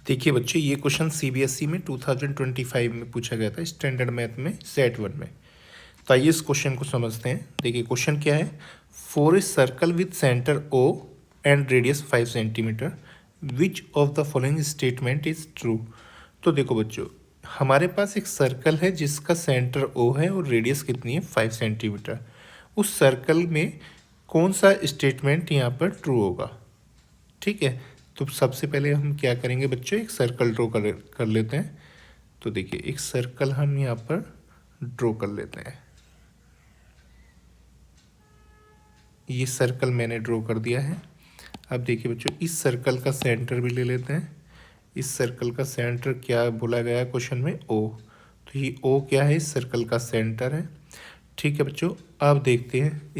देखिए बच्चों, ये क्वेश्चन सीबीएसई में 2025 में पूछा गया था स्टैंडर्ड मैथ में सेट 1 में। तो आइए इस क्वेश्चन को समझते हैं। देखिए क्वेश्चन क्या है, for a circle with centre O and radius 5 centimetre which of the following statement is true. तो देखो बच्चों, हमारे पास एक सर्कल है जिसका सेंटर ओ है और रेडियस कितनी है 5 सेंटीमीटर। उस सर्कल में कौन सा स्टेटमेंट यहाँ पर ट्रू होगा। ठीक है, तो सबसे पहले हम क्या करेंगे बच्चों, एक सर्कल ड्रॉ कर लेते हैं। तो देखिए एक सर्कल हम यहाँ पर ड्रॉ कर लेते हैं। ये सर्कल मैंने ड्रॉ कर दिया है। अब देखिए बच्चों, इस सर्कल का सेंटर भी ले लेते हैं। इस सर्कल का सेंटर क्या बोला गया है क्वेश्चन में, ओ। तो ये ओ क्या है, इस सर्कल का सेंटर है। ठीक है बच्चों, अब देखते हैं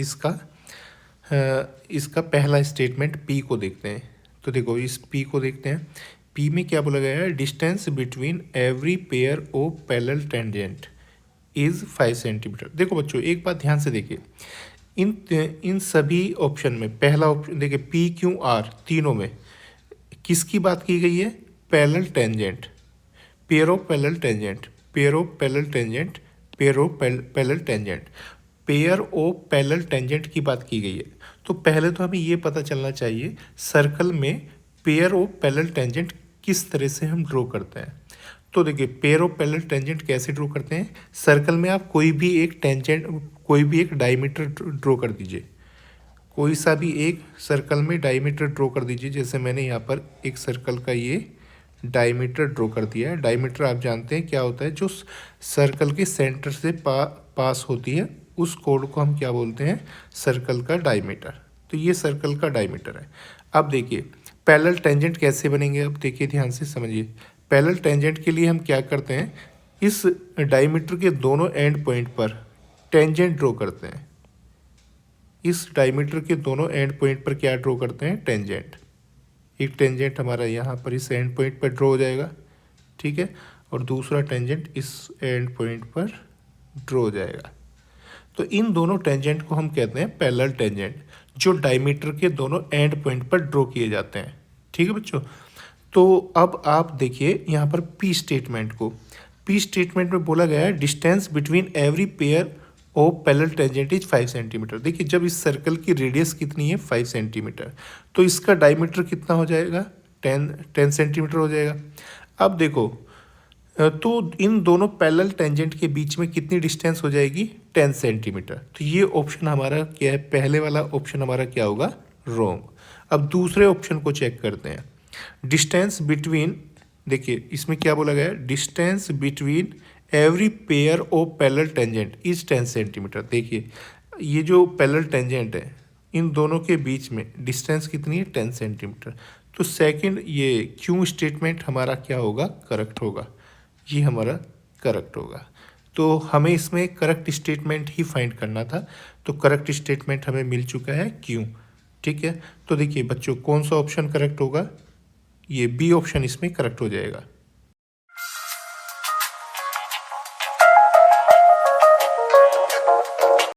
इसका पहला स्टेटमेंट पी को देखते हैं। तो देखो इस पी को देखते हैं। पी में क्या बोला गया है, distance between every pair of parallel tangent is 5 centimetre. देखो बच्चों एक बात ध्यान से देखिए, इन सभी ऑप्शन में पहला ऑप्शन देखिए पी क्यू आर तीनों में किसकी बात की गई है, parallel tangent, pair of parallel tangent, pair of parallel tangent, pair of parallel tangent, pair of parallel tangent की बात की गई है। तो पहले तो हमें ये पता चलना चाहिए सर्कल में पेयर ऑफ पैरेलल टेंजेंट किस तरह से हम ड्रॉ करते हैं। तो देखिए पेयर ऑफ पैरेलल टेंजेंट कैसे ड्रॉ करते हैं, सर्कल में आप कोई भी एक टेंजेंट, कोई भी एक डायमीटर ड्रॉ कर दीजिए। कोई सा भी एक सर्कल में डायमीटर ड्रॉ कर दीजिए। जैसे मैंने यहाँ पर एक सर्कल का ये डायमीटर ड्रॉ कर दिया है। डायमीटर आप जानते हैं क्या होता है, जो सर्कल के सेंटर से पास होती है उस कोड को हम क्या बोलते हैं, सर्कल का डायमीटर। तो ये सर्कल का डायमीटर है। अब देखिए पैरेलल टेंजेंट कैसे बनेंगे, अब देखिए ध्यान से समझिए। पैरेलल टेंजेंट के लिए हम क्या करते हैं, इस डायमीटर के दोनों एंड पॉइंट पर टेंजेंट ड्रॉ करते हैं। इस डायमीटर के दोनों एंड पॉइंट पर क्या ड्रॉ करते हैं, टेंजेंट। एक टेंजेंट हमारा यहाँ पर इस एंड पॉइंट पर ड्रॉ हो जाएगा, ठीक है, और दूसरा टेंजेंट इस एंड पॉइंट पर ड्रॉ हो जाएगा। तो इन दोनों टेंजेंट को हम कहते हैं पैरेलल टेंजेंट, जो डायमीटर के दोनों एंड पॉइंट पर ड्रॉ किए जाते हैं। ठीक है बच्चों, तो अब आप देखिए यहाँ पर पी स्टेटमेंट को। पी स्टेटमेंट में बोला गया है distance between every pair of parallel tangent is 5 centimetre. देखिए जब इस सर्कल की रेडियस कितनी है 5 सेंटीमीटर, तो इसका डायमीटर कितना हो जाएगा, 10 सेंटीमीटर हो जाएगा। अब देखो तो इन दोनों पैरेलल टेंजेंट के बीच में कितनी डिस्टेंस हो जाएगी, 10 सेंटीमीटर। तो ये ऑप्शन हमारा क्या है, पहले वाला ऑप्शन हमारा क्या होगा, रॉन्ग। अब दूसरे ऑप्शन को चेक करते हैं। डिस्टेंस बिटवीन, देखिए इसमें क्या बोला गया है, distance between every pair of parallel tangent is 10 centimetre. देखिए ये जो पैरेलल टेंजेंट है इन दोनों के बीच में डिस्टेंस कितनी है, 10 सेंटीमीटर। तो सेकंड ये क्यों स्टेटमेंट हमारा क्या होगा, करेक्ट होगा, ये हमारा करेक्ट होगा। तो हमें इसमें करेक्ट स्टेटमेंट ही फाइंड करना था। तो करेक्ट स्टेटमेंट हमें मिल चुका है क्यों। ठीक है, तो देखिए बच्चों कौन सा ऑप्शन करेक्ट होगा, ये बी ऑप्शन इसमें करेक्ट हो जाएगा।